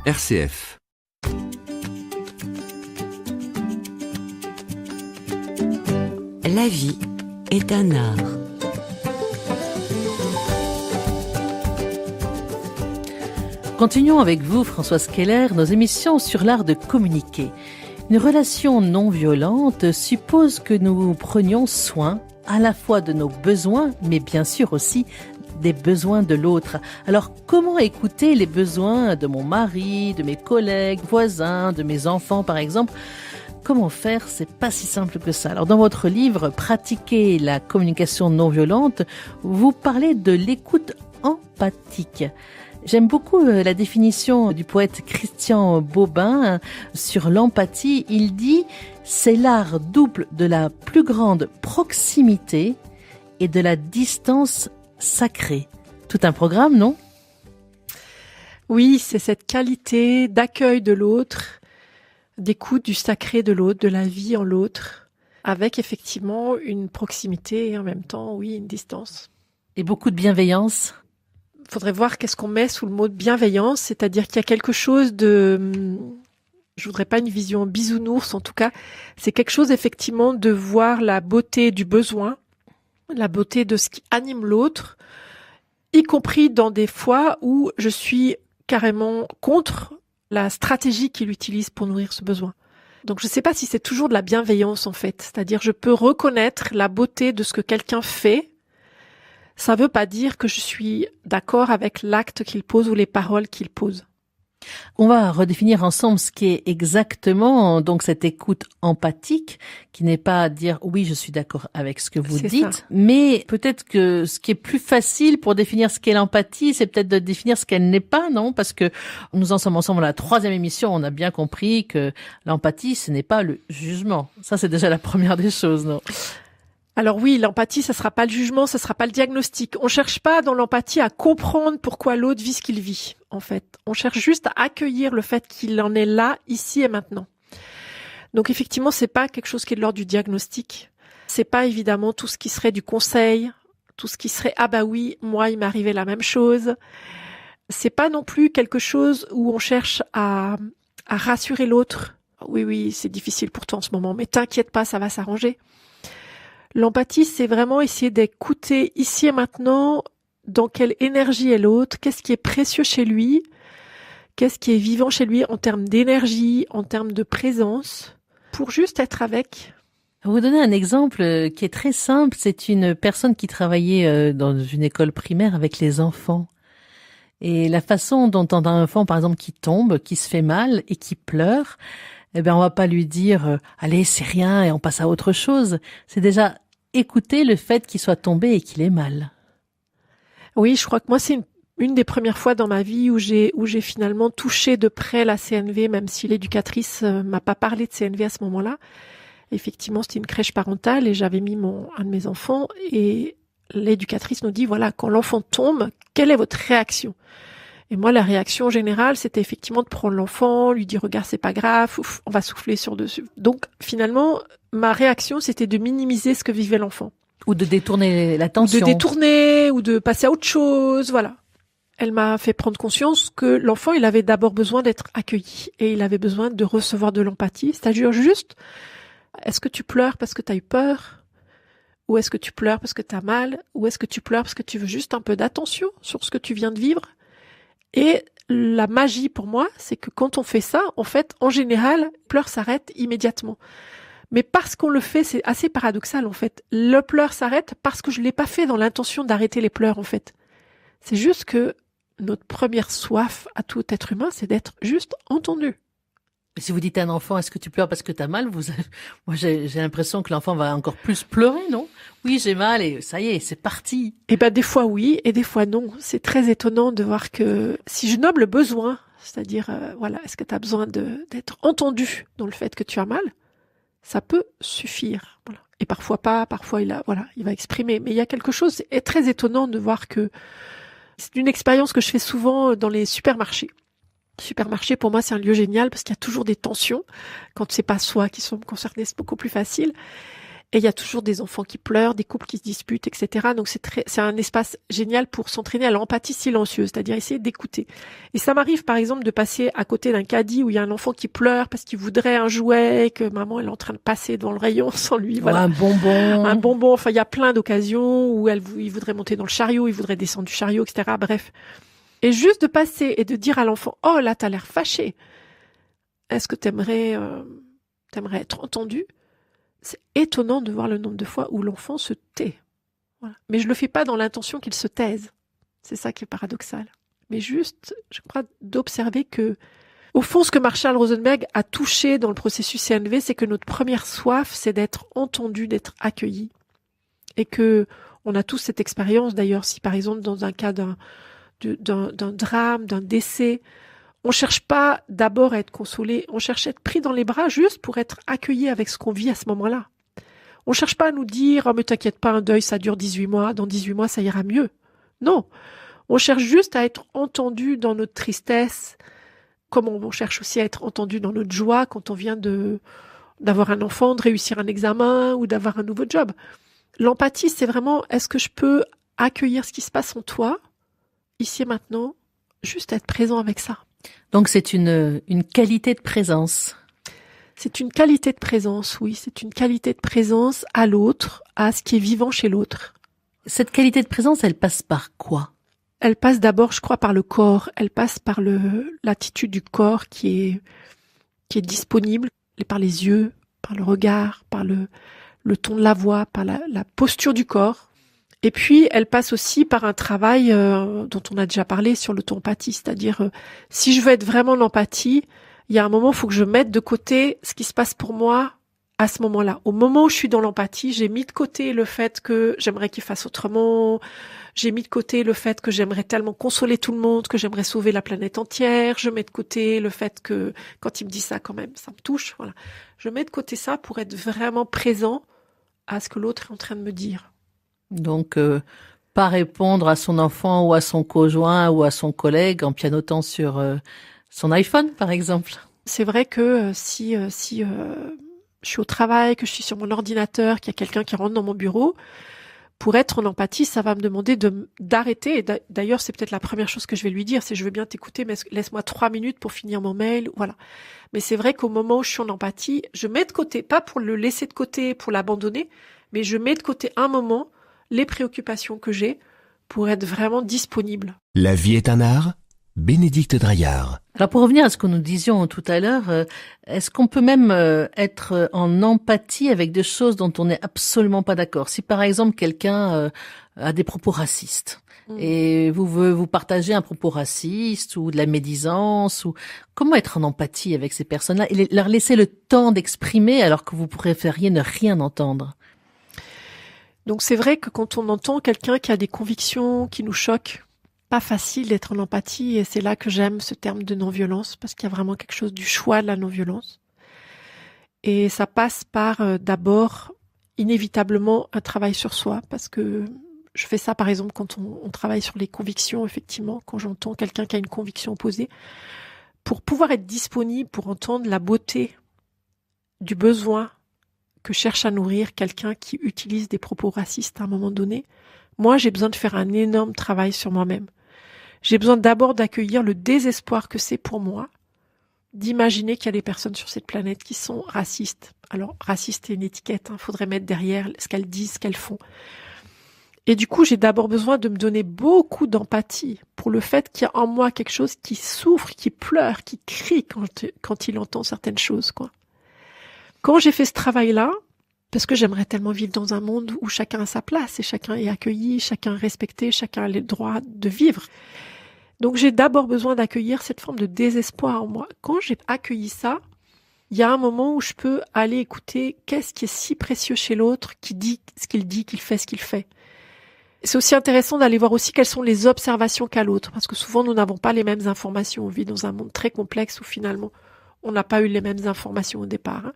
RCF. La vie est un art. Continuons avec vous, Françoise Keller, nos émissions sur l'art de communiquer. Une relation non violente suppose que nous prenions soin à la fois de nos besoins, mais bien sûr aussi des besoins de l'autre. Alors, comment écouter les besoins de mon mari, de mes collègues, voisins, de mes enfants, par exemple ? Comment faire ? C'est pas si simple que ça. Alors, dans votre livre « Pratiquer la communication non violente », vous parlez de l'écoute empathique. J'aime beaucoup la définition du poète Christian Bobin sur l'empathie. Il dit « C'est l'art double de la plus grande proximité et de la distance sacrée ». Tout un programme, non ? Oui, c'est cette qualité d'accueil de l'autre, d'écoute du sacré de l'autre, de la vie en l'autre, avec effectivement une proximité et en même temps, oui, une distance. Et beaucoup de bienveillance. Il faudrait voir qu'est-ce qu'on met sous le mot de bienveillance, c'est-à-dire qu'il y a quelque chose de... Je voudrais pas une vision bisounours, en tout cas, c'est quelque chose effectivement de voir la beauté du besoin, la beauté de ce qui anime l'autre, y compris dans des fois où je suis carrément contre la stratégie qu'il utilise pour nourrir ce besoin. Donc je ne sais pas si c'est toujours de la bienveillance en fait, c'est-à-dire je peux reconnaître la beauté de ce que quelqu'un fait. Ça ne veut pas dire que je suis d'accord avec l'acte qu'il pose ou les paroles qu'il pose. On va redéfinir ensemble ce qui est exactement donc cette écoute empathique, qui n'est pas dire oui, je suis d'accord avec ce que vous dites, ça. Mais peut-être que ce qui est plus facile pour définir ce qu'est l'empathie, c'est peut-être de définir ce qu'elle n'est pas, non ? Parce que nous en sommes ensemble à la 3e émission, on a bien compris que l'empathie, ce n'est pas le jugement. Ça, c'est déjà la première des choses, non ? Alors oui, l'empathie, ça sera pas le jugement, ça sera pas le diagnostic. On cherche pas dans l'empathie à comprendre pourquoi l'autre vit ce qu'il vit, en fait. On cherche juste à accueillir le fait qu'il en est là, ici et maintenant. Donc effectivement, c'est pas quelque chose qui est de l'ordre du diagnostic. C'est pas évidemment tout ce qui serait du conseil, tout ce qui serait ah bah oui, moi il m'est arrivé la même chose. C'est pas non plus quelque chose où on cherche à rassurer l'autre. Oui, c'est difficile pour toi en ce moment, mais t'inquiète pas, ça va s'arranger. L'empathie, c'est vraiment essayer d'écouter ici et maintenant dans quelle énergie est l'autre, qu'est-ce qui est précieux chez lui, qu'est-ce qui est vivant chez lui en termes d'énergie, en termes de présence, pour juste être avec. Je vais vous donner un exemple qui est très simple. C'est une personne qui travaillait dans une école primaire avec les enfants. Et la façon dont on a un enfant, par exemple, qui tombe, qui se fait mal et qui pleure, eh bien, on va pas lui dire allez, c'est rien et on passe à autre chose. C'est déjà écouter le fait qu'il soit tombé et qu'il ait mal. Oui, je crois que moi, c'est une des premières fois dans ma vie où j'ai finalement touché de près la CNV, même si l'éducatrice m'a pas parlé de CNV à ce moment-là. Effectivement, c'était une crèche parentale et j'avais mis un de mes enfants et l'éducatrice nous dit, voilà, quand l'enfant tombe, quelle est votre réaction ? Et moi, la réaction générale, c'était effectivement de prendre l'enfant, lui dire, regarde, c'est pas grave, ouf, on va souffler sur dessus. Donc, finalement, ma réaction, c'était de minimiser ce que vivait l'enfant. Ou de détourner l'attention. De détourner, ou de passer à autre chose, voilà. Elle m'a fait prendre conscience que l'enfant, il avait d'abord besoin d'être accueilli. Et il avait besoin de recevoir de l'empathie. C'est-à-dire juste, est-ce que tu pleures parce que tu as eu peur ? Ou est-ce que tu pleures parce que tu as mal ? Ou est-ce que tu pleures parce que tu veux juste un peu d'attention sur ce que tu viens de vivre ? Et la magie pour moi, c'est que quand on fait ça, en fait, en général, le pleur s'arrête immédiatement. Mais parce qu'on le fait, c'est assez paradoxal en fait. Le pleur s'arrête parce que je l'ai pas fait dans l'intention d'arrêter les pleurs en fait. C'est juste que notre première soif à tout être humain, c'est d'être juste entendu. Si vous dites à un enfant, est-ce que tu pleures parce que t'as mal, moi j'ai l'impression que l'enfant va encore plus pleurer, non ? Oui, j'ai mal et ça y est, c'est parti. Et ben des fois oui et des fois non. C'est très étonnant de voir que si je nomme le besoin, c'est-à-dire voilà, est-ce que tu as besoin d'être entendu dans le fait que tu as mal ? Ça peut suffire. Voilà. Et parfois pas, parfois il va exprimer. Mais il y a quelque chose est très étonnant de voir que c'est une expérience que je fais souvent dans les supermarchés. Supermarché, pour moi, c'est un lieu génial parce qu'il y a toujours des tensions. Quand c'est pas soi qui sont concernés, c'est beaucoup plus facile. Et il y a toujours des enfants qui pleurent, des couples qui se disputent, etc. Donc c'est un espace génial pour s'entraîner à l'empathie silencieuse, c'est-à-dire essayer d'écouter. Et ça m'arrive par exemple de passer à côté d'un caddie où il y a un enfant qui pleure parce qu'il voudrait un jouet, que maman elle est en train de passer devant le rayon sans lui. Voilà. Un bonbon. Un bonbon. Enfin, il y a plein d'occasions où il voudrait monter dans le chariot, il voudrait descendre du chariot, etc. Bref. Et juste de passer et de dire à l'enfant, oh là t'as l'air fâché. Est-ce que t'aimerais être entendu? C'est étonnant de voir le nombre de fois où l'enfant se tait. Voilà. Mais je le fais pas dans l'intention qu'il se taise. C'est ça qui est paradoxal. Mais juste, je crois, d'observer que, au fond, ce que Marshall Rosenberg a touché dans le processus CNV, c'est que notre première soif, c'est d'être entendu, d'être accueilli. Et que on a tous cette expérience, d'ailleurs, si par exemple, dans un cas d'un drame, d'un décès, on cherche pas d'abord à être consolé, on cherche à être pris dans les bras juste pour être accueilli avec ce qu'on vit à ce moment-là. On cherche pas à nous dire « Oh mais t'inquiète pas, un deuil ça dure 18 mois, dans 18 mois ça ira mieux ». Non, on cherche juste à être entendu dans notre tristesse, comme on cherche aussi à être entendu dans notre joie quand on vient d'avoir un enfant, de réussir un examen ou d'avoir un nouveau job. L'empathie, c'est vraiment « Est-ce que je peux accueillir ce qui se passe en toi, ici et maintenant, juste être présent avec ça ». Donc c'est une qualité de présence. C'est une qualité de présence, oui. C'est une qualité de présence à l'autre, à ce qui est vivant chez l'autre. Cette qualité de présence, elle passe par quoi? Elle passe d'abord, je crois, par le corps. Elle passe par l'attitude du corps qui est disponible, par les yeux, par le regard, par le ton de la voix, par la posture du corps. Et puis, elle passe aussi par un travail dont on a déjà parlé sur l'auto-empathie, c'est-à-dire si je veux être vraiment en empathie, il y a un moment, il faut que je mette de côté ce qui se passe pour moi à ce moment-là. Au moment où je suis dans l'empathie, j'ai mis de côté le fait que j'aimerais qu'il fasse autrement, j'ai mis de côté le fait que j'aimerais tellement consoler tout le monde, que j'aimerais sauver la planète entière, je mets de côté le fait que quand il me dit ça quand même, ça me touche, voilà. Je mets de côté ça pour être vraiment présent à ce que l'autre est en train de me dire. Donc, pas répondre à son enfant ou à son conjoint ou à son collègue en pianotant sur son iPhone, par exemple. C'est vrai que si je suis au travail, que je suis sur mon ordinateur, qu'il y a quelqu'un qui rentre dans mon bureau, pour être en empathie, ça va me demander d'arrêter. Et d'ailleurs, c'est peut-être la première chose que je vais lui dire, c'est je veux bien t'écouter, mais laisse-moi 3 minutes pour finir mon mail, voilà. Mais c'est vrai qu'au moment où je suis en empathie, je mets de côté, pas pour le laisser de côté, pour l'abandonner, mais je mets de côté un moment les préoccupations que j'ai pour être vraiment disponible. La vie est un art. Bénédicte Draillard. Alors pour revenir à ce que nous disions tout à l'heure, est-ce qu'on peut même être en empathie avec des choses dont on n'est absolument pas d'accord? Si par exemple quelqu'un a des propos racistes et vous partagez un propos raciste ou de la médisance, ou comment être en empathie avec ces personnes-là et leur laisser le temps d'exprimer alors que vous préfériez ne rien entendre? Donc c'est vrai que quand on entend quelqu'un qui a des convictions qui nous choquent, pas facile d'être en empathie, et c'est là que j'aime ce terme de non-violence, parce qu'il y a vraiment quelque chose du choix de la non-violence. Et ça passe par d'abord, inévitablement, un travail sur soi, parce que je fais ça par exemple quand on travaille sur les convictions, effectivement, quand j'entends quelqu'un qui a une conviction opposée, pour pouvoir être disponible, pour entendre la beauté du besoin que cherche à nourrir quelqu'un qui utilise des propos racistes à un moment donné, moi j'ai besoin de faire un énorme travail sur moi-même. J'ai besoin d'abord d'accueillir le désespoir que c'est pour moi d'imaginer qu'il y a des personnes sur cette planète qui sont racistes. Alors, raciste est une étiquette, faudrait mettre derrière ce qu'elles disent, ce qu'elles font. Et du coup, j'ai d'abord besoin de me donner beaucoup d'empathie pour le fait qu'il y a en moi quelque chose qui souffre, qui pleure, qui crie quand il entend certaines choses, quoi. Quand j'ai fait ce travail-là, parce que j'aimerais tellement vivre dans un monde où chacun a sa place et chacun est accueilli, chacun est respecté, chacun a le droit de vivre. Donc j'ai d'abord besoin d'accueillir cette forme de désespoir en moi. Quand j'ai accueilli ça, il y a un moment où je peux aller écouter qu'est-ce qui est si précieux chez l'autre, qui dit, qu'il fait ce qu'il fait. C'est aussi intéressant d'aller voir aussi quelles sont les observations qu'a l'autre, parce que souvent nous n'avons pas les mêmes informations. On vit dans un monde très complexe où finalement on n'a pas eu les mêmes informations au départ.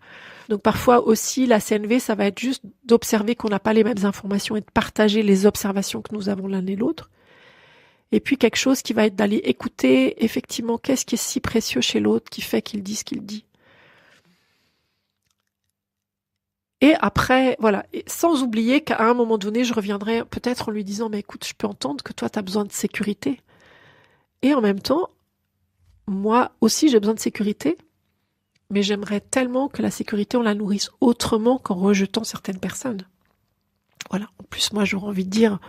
Donc parfois aussi, la CNV, ça va être juste d'observer qu'on n'a pas les mêmes informations et de partager les observations que nous avons l'un et l'autre. Et puis quelque chose qui va être d'aller écouter effectivement qu'est-ce qui est si précieux chez l'autre qui fait qu'il dit ce qu'il dit. Et après, voilà, et sans oublier qu'à un moment donné, je reviendrai peut-être en lui disant, mais écoute, je peux entendre que toi, tu as besoin de sécurité. Et en même temps, moi aussi, j'ai besoin de sécurité, mais j'aimerais tellement que la sécurité, on la nourrisse autrement qu'en rejetant certaines personnes. Voilà. En plus, moi, j'aurais envie de dire,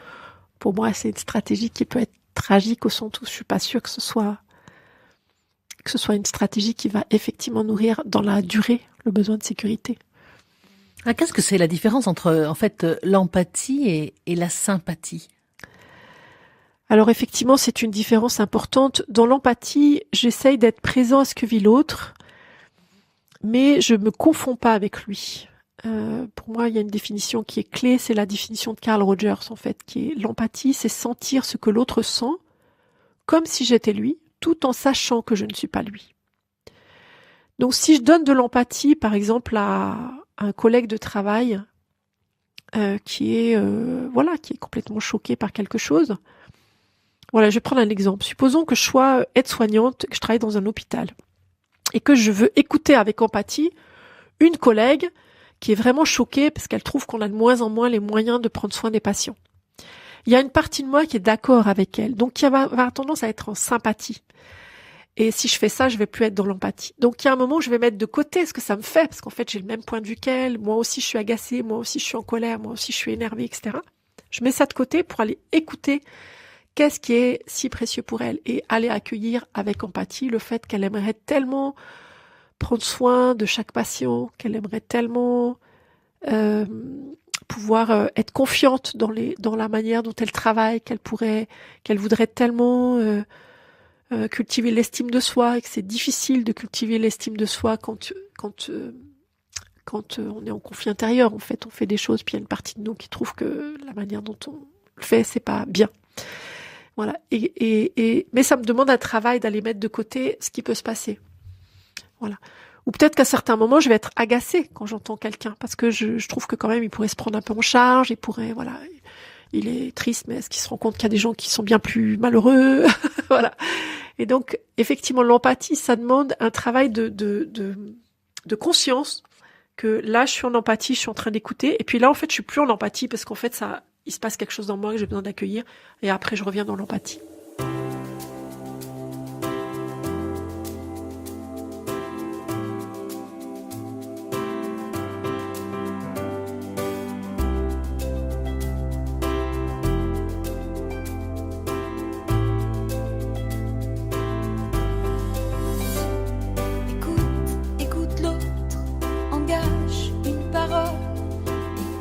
pour moi, c'est une stratégie qui peut être tragique au sens où je suis pas sûre que ce soit une stratégie qui va effectivement nourrir dans la durée le besoin de sécurité. Ah, qu'est-ce que c'est la différence entre, en fait, l'empathie et la sympathie? Alors effectivement, c'est une différence importante. Dans l'empathie, j'essaye d'être présent à ce que vit l'autre, mais je me confonds pas avec lui. Pour moi, il y a une définition qui est clé, c'est la définition de Carl Rogers, en fait, qui est l'empathie, c'est sentir ce que l'autre sent, comme si j'étais lui, tout en sachant que je ne suis pas lui. Donc si je donne de l'empathie, par exemple, à un collègue de travail qui est complètement choqué par quelque chose. Voilà, je vais prendre un exemple. Supposons que je sois aide-soignante, que je travaille dans un hôpital et que je veux écouter avec empathie une collègue qui est vraiment choquée parce qu'elle trouve qu'on a de moins en moins les moyens de prendre soin des patients. Il y a une partie de moi qui est d'accord avec elle, donc qui va avoir tendance à être en sympathie. Et si je fais ça, je vais plus être dans l'empathie. Donc il y a un moment où je vais mettre de côté ce que ça me fait, parce qu'en fait j'ai le même point de vue qu'elle, moi aussi je suis agacée, moi aussi je suis en colère, moi aussi je suis énervée, etc. Je mets ça de côté pour aller écouter qu'est-ce qui est si précieux pour elle et aller accueillir avec empathie le fait qu'elle aimerait tellement prendre soin de chaque patient, qu'elle aimerait tellement pouvoir être confiante dans la manière dont elle travaille, qu'elle voudrait tellement cultiver l'estime de soi et que c'est difficile de cultiver l'estime de soi quand on est en conflit intérieur. En fait, on fait des choses puis il y a une partie de nous qui trouve que la manière dont on le fait, c'est pas bien. Voilà. Mais ça me demande un travail d'aller mettre de côté ce qui peut se passer. Voilà. Ou peut-être qu'à certains moments, je vais être agacée quand j'entends quelqu'un parce que je trouve que quand même il pourrait se prendre un peu en charge, il est triste, mais est-ce qu'il se rend compte qu'il y a des gens qui sont bien plus malheureux? Voilà. Et donc, effectivement, l'empathie, ça demande un travail de conscience que là, je suis en empathie, je suis en train d'écouter. Et puis là, en fait, je suis plus en empathie parce qu'en fait, il se passe quelque chose dans moi que j'ai besoin d'accueillir. Et après, je reviens dans l'empathie.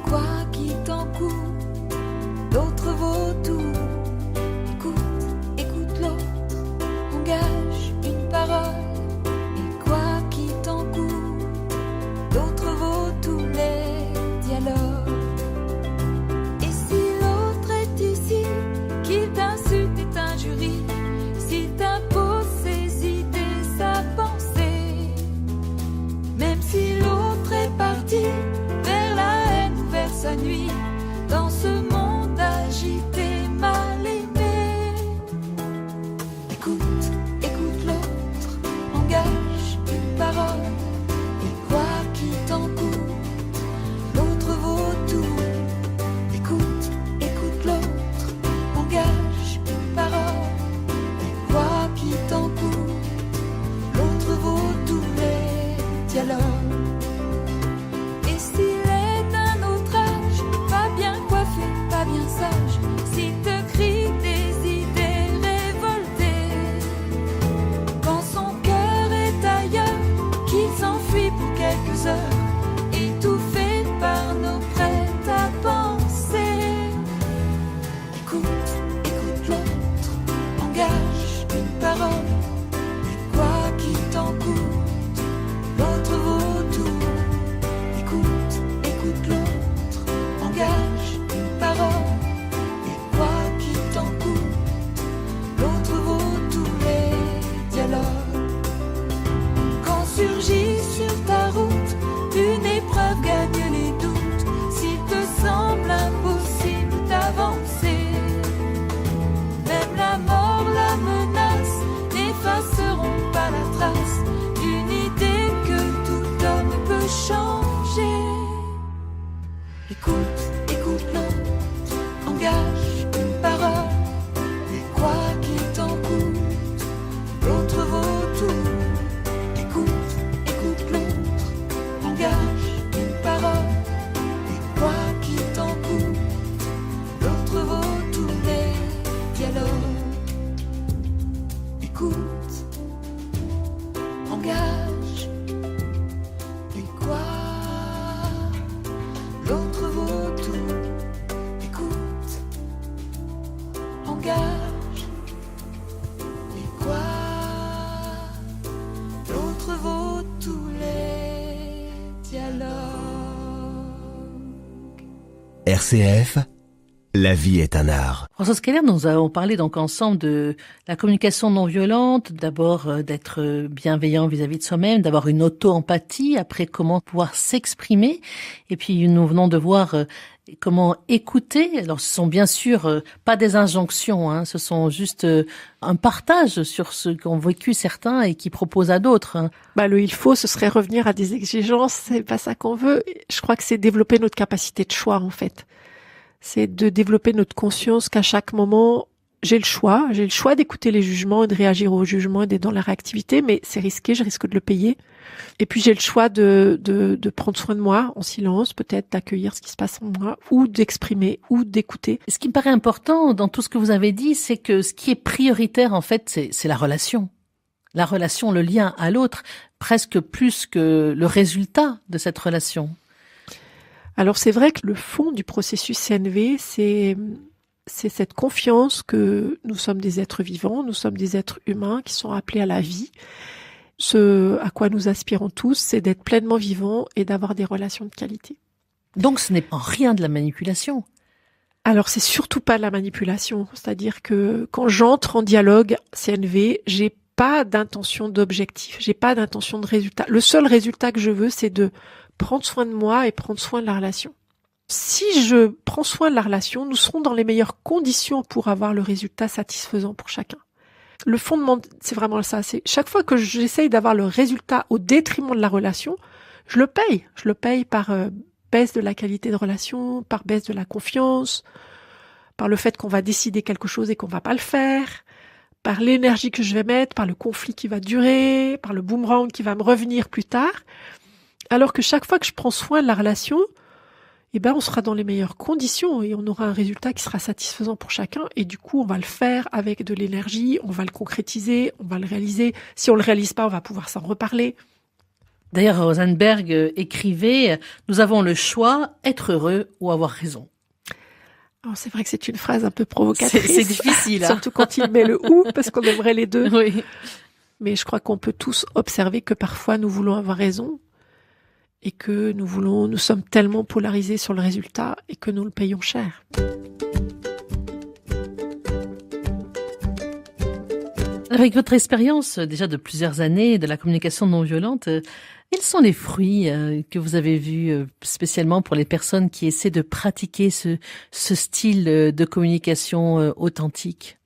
Quoi qu'il t'en coûte, d'autres vaut tout. Écoute, RCF, la vie est un art. Françoise Keller, nous avons parlé donc ensemble de la communication non violente, d'abord d'être bienveillant vis-à-vis de soi-même, d'avoir une auto-empathie, après comment pouvoir s'exprimer, et puis nous venons de voir comment écouter. Alors ce sont bien sûr pas des injonctions, ce sont juste un partage sur ce qu'ont vécu certains et qui proposent à d'autres. Le il faut, ce serait revenir à des exigences, c'est pas ça qu'on veut. Je crois que c'est développer notre capacité de choix en fait. C'est de développer notre conscience qu'à chaque moment, j'ai le choix d'écouter les jugements et de réagir aux jugements et d'être dans la réactivité, mais c'est risqué, je risque de le payer. Et puis j'ai le choix de prendre soin de moi en silence, peut-être d'accueillir ce qui se passe en moi, ou d'exprimer, ou d'écouter. Ce qui me paraît important dans tout ce que vous avez dit, c'est que ce qui est prioritaire en fait, c'est la relation. La relation, le lien à l'autre, presque plus que le résultat de cette relation. Alors c'est vrai que le fond du processus CNV, c'est cette confiance que nous sommes des êtres vivants, nous sommes des êtres humains qui sont appelés à la vie. Ce à quoi nous aspirons tous, c'est d'être pleinement vivants et d'avoir des relations de qualité. Donc ce n'est en rien de la manipulation. Alors c'est surtout pas de la manipulation, c'est-à-dire que quand j'entre en dialogue CNV, j'ai pas d'intention d'objectif, j'ai pas d'intention de résultat. Le seul résultat que je veux, c'est de prendre soin de moi et prendre soin de la relation. Si je prends soin de la relation, nous serons dans les meilleures conditions pour avoir le résultat satisfaisant pour chacun. Le fondement, c'est vraiment ça. C'est chaque fois que j'essaye d'avoir le résultat au détriment de la relation, je le paye. Je le paye par baisse de la qualité de relation, par baisse de la confiance, par le fait qu'on va décider quelque chose et qu'on va pas le faire, par l'énergie que je vais mettre, par le conflit qui va durer, par le boomerang qui va me revenir plus tard. Alors que chaque fois que je prends soin de la relation, on sera dans les meilleures conditions et on aura un résultat qui sera satisfaisant pour chacun. Et du coup, on va le faire avec de l'énergie, on va le concrétiser, on va le réaliser. Si on le réalise pas, on va pouvoir s'en reparler. D'ailleurs, Rosenberg écrivait « Nous avons le choix, être heureux ou avoir raison ». Alors, c'est vrai que c'est une phrase un peu provocatrice. C'est difficile. Surtout quand il met le « ou » parce qu'on aimerait les deux. Oui. Mais je crois qu'on peut tous observer que parfois nous voulons avoir raison. Et que nous sommes tellement polarisés sur le résultat et que nous le payons cher. Avec votre expérience déjà de plusieurs années de la communication non violente, quels sont les fruits que vous avez vus spécialement pour les personnes qui essaient de pratiquer ce style de communication authentique?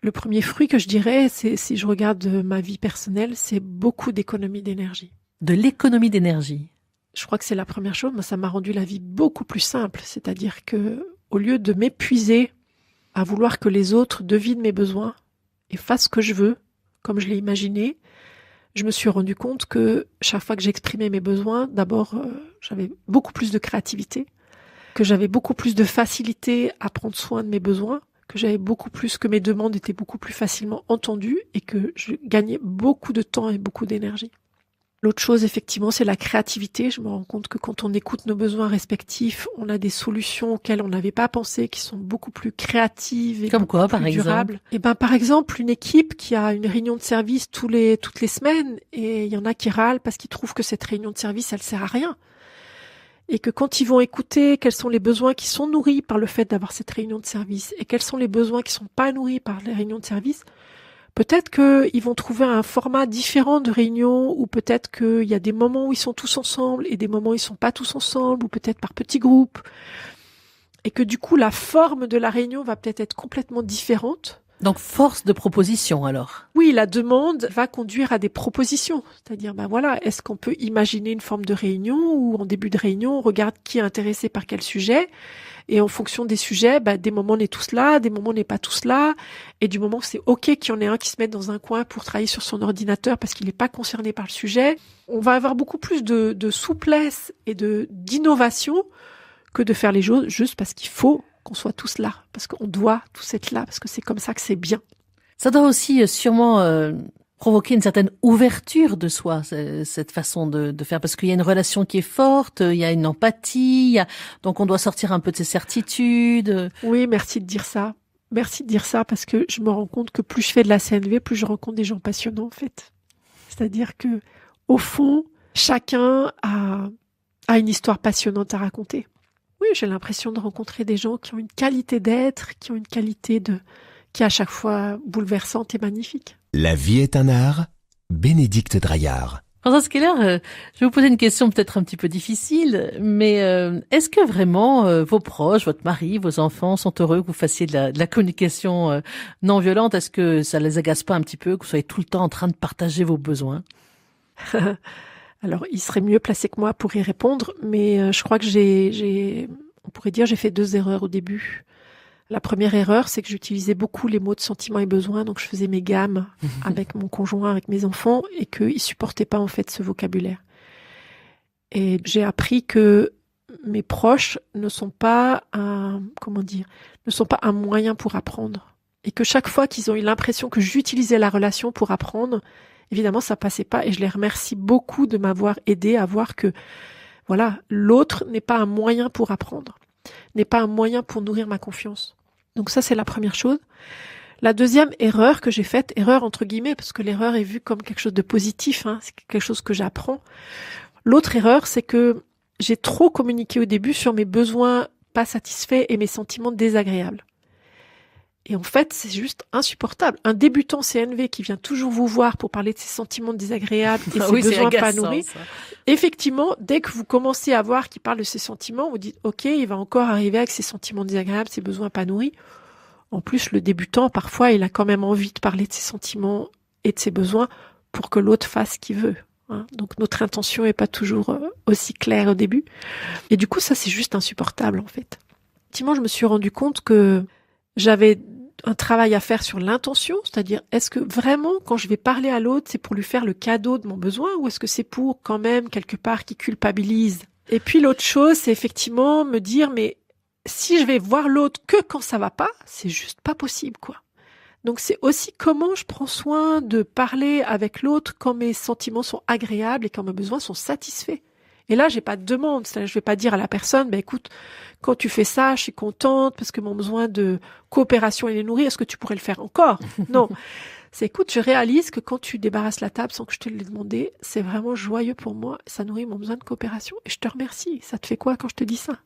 Le premier fruit que je dirais, c'est si je regarde ma vie personnelle, c'est beaucoup d'économie d'énergie. De l'économie d'énergie. Je crois que c'est la première chose. Moi, ça m'a rendu la vie beaucoup plus simple. C'est-à-dire que, au lieu de m'épuiser à vouloir que les autres devinent mes besoins et fassent ce que je veux, comme je l'ai imaginé, je me suis rendu compte que chaque fois que j'exprimais mes besoins, d'abord, j'avais beaucoup plus de créativité, que j'avais beaucoup plus de facilité à prendre soin de mes besoins, que mes demandes étaient beaucoup plus facilement entendues et que je gagnais beaucoup de temps et beaucoup d'énergie. L'autre chose, effectivement, c'est la créativité. Je me rends compte que quand on écoute nos besoins respectifs, on a des solutions auxquelles on n'avait pas pensé, qui sont beaucoup plus créatives et comme quoi, plus durables. Par exemple, une équipe qui a une réunion de service toutes les semaines, et il y en a qui râlent parce qu'ils trouvent que cette réunion de service, elle sert à rien. Et que quand ils vont écouter quels sont les besoins qui sont nourris par le fait d'avoir cette réunion de service, et quels sont les besoins qui sont pas nourris par les réunions de service, peut-être qu'ils vont trouver un format différent de réunion, ou peut-être qu'il y a des moments où ils sont tous ensemble et des moments où ils sont pas tous ensemble, ou peut-être par petits groupes. Et que du coup, la forme de la réunion va peut-être être complètement différente. Donc, force de proposition, alors. Oui, la demande va conduire à des propositions. C'est-à-dire, est-ce qu'on peut imaginer une forme de réunion où, en début de réunion, on regarde qui est intéressé par quel sujet, et en fonction des sujets, des moments on est tous là, des moments on n'est pas tous là, et du moment où c'est OK qu'il y en ait un qui se mette dans un coin pour travailler sur son ordinateur parce qu'il n'est pas concerné par le sujet, on va avoir beaucoup plus de souplesse et d'innovation que de faire les choses juste parce qu'il faut qu'on soit tous là, parce qu'on doit tous être là, parce que c'est comme ça que c'est bien. Ça doit aussi sûrement provoquer une certaine ouverture de soi, cette façon de faire, parce qu'il y a une relation qui est forte, il y a une empathie, donc on doit sortir un peu de ses certitudes. Oui, merci de dire ça. Merci de dire ça, parce que je me rends compte que plus je fais de la CNV, plus je rencontre des gens passionnants, en fait. C'est-à-dire que, au fond, chacun a une histoire passionnante à raconter. Oui, j'ai l'impression de rencontrer des gens qui ont une qualité d'être, qui ont une qualité qui est à chaque fois bouleversante et magnifique. La vie est un art. Bénédicte Draillard. Françoise Keller, je vais vous poser une question peut-être un petit peu difficile, mais est-ce que vraiment vos proches, votre mari, vos enfants sont heureux que vous fassiez de la communication non violente? Est-ce que ça les agace pas un petit peu, que vous soyez tout le temps en train de partager vos besoins? Alors, il serait mieux placé que moi pour y répondre, mais je crois que on pourrait dire, j'ai fait 2 erreurs au début. La première erreur, c'est que j'utilisais beaucoup les mots de sentiments et besoins, donc je faisais mes gammes avec mon conjoint, avec mes enfants, et qu'ils supportaient pas en fait ce vocabulaire. Et j'ai appris que mes proches ne sont pas un moyen pour apprendre. Et que chaque fois qu'ils ont eu l'impression que j'utilisais la relation pour apprendre, évidemment, ça passait pas. Et je les remercie beaucoup de m'avoir aidé à voir que, voilà, l'autre n'est pas un moyen pour apprendre, n'est pas un moyen pour nourrir ma confiance. Donc ça, c'est la première chose. La deuxième erreur que j'ai faite, erreur entre guillemets, parce que l'erreur est vue comme quelque chose de positif, c'est quelque chose que j'apprends. L'autre erreur, c'est que j'ai trop communiqué au début sur mes besoins pas satisfaits et mes sentiments désagréables. Et en fait, c'est juste insupportable. Un débutant CNV qui vient toujours vous voir pour parler de ses sentiments désagréables et ses besoins pas nourris, effectivement, dès que vous commencez à voir qu'il parle de ses sentiments, vous dites « Ok, il va encore arriver avec ses sentiments désagréables, ses besoins pas nourris ». En plus, le débutant, parfois, il a quand même envie de parler de ses sentiments et de ses besoins pour que l'autre fasse ce qu'il veut. Donc, notre intention est pas toujours aussi claire au début. Et du coup, ça, c'est juste insupportable, en fait. Effectivement, je me suis rendu compte que j'avais un travail à faire sur l'intention, c'est-à-dire est-ce que vraiment quand je vais parler à l'autre, c'est pour lui faire le cadeau de mon besoin ou est-ce que c'est pour quand même quelque part qu'il culpabilise? Et puis l'autre chose, c'est effectivement me dire mais si je vais voir l'autre que quand ça va pas, c'est juste pas possible quoi. Donc c'est aussi comment je prends soin de parler avec l'autre quand mes sentiments sont agréables et quand mes besoins sont satisfaits. Et là, j'ai pas de demande. C'est-à-dire, je vais pas dire à la personne, écoute, quand tu fais ça, je suis contente parce que mon besoin de coopération il est nourri. Est-ce que tu pourrais le faire encore? Non. C'est, écoute, je réalise que quand tu débarrasses la table sans que je te l'ai demandé, c'est vraiment joyeux pour moi. Ça nourrit mon besoin de coopération. Et je te remercie. Ça te fait quoi quand je te dis ça?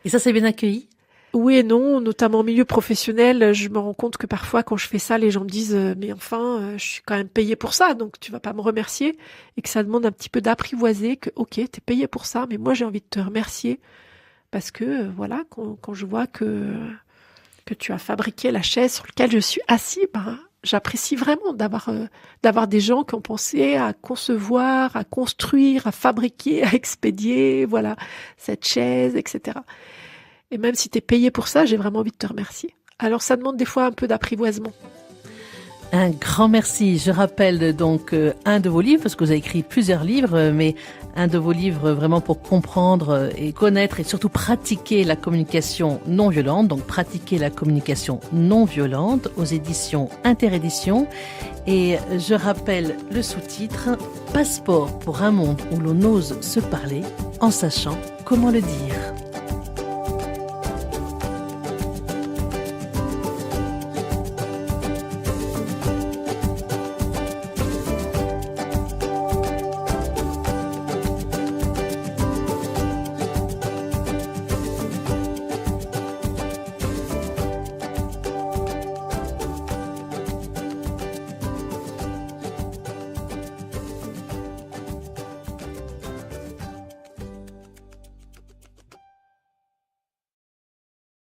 Et ça, c'est bien accueilli? Oui et non, notamment au milieu professionnel, je me rends compte que parfois quand je fais ça, les gens me disent mais enfin, je suis quand même payé pour ça, donc tu vas pas me remercier, et que ça demande un petit peu d'apprivoiser que ok, t'es payé pour ça, mais moi j'ai envie de te remercier parce que voilà, quand je vois que tu as fabriqué la chaise sur laquelle je suis assis, j'apprécie vraiment d'avoir des gens qui ont pensé à concevoir, à construire, à fabriquer, à expédier, voilà, cette chaise, etc. Et même si tu es payé pour ça, j'ai vraiment envie de te remercier. Alors ça demande des fois un peu d'apprivoisement. Un grand merci. Je rappelle donc un de vos livres, parce que vous avez écrit plusieurs livres, mais un de vos livres vraiment pour comprendre et connaître et surtout pratiquer la communication non violente. Donc pratiquer la communication non violente aux éditions Interéditions. Et je rappelle le sous-titre « Passeport pour un monde où l'on ose se parler en sachant comment le dire ».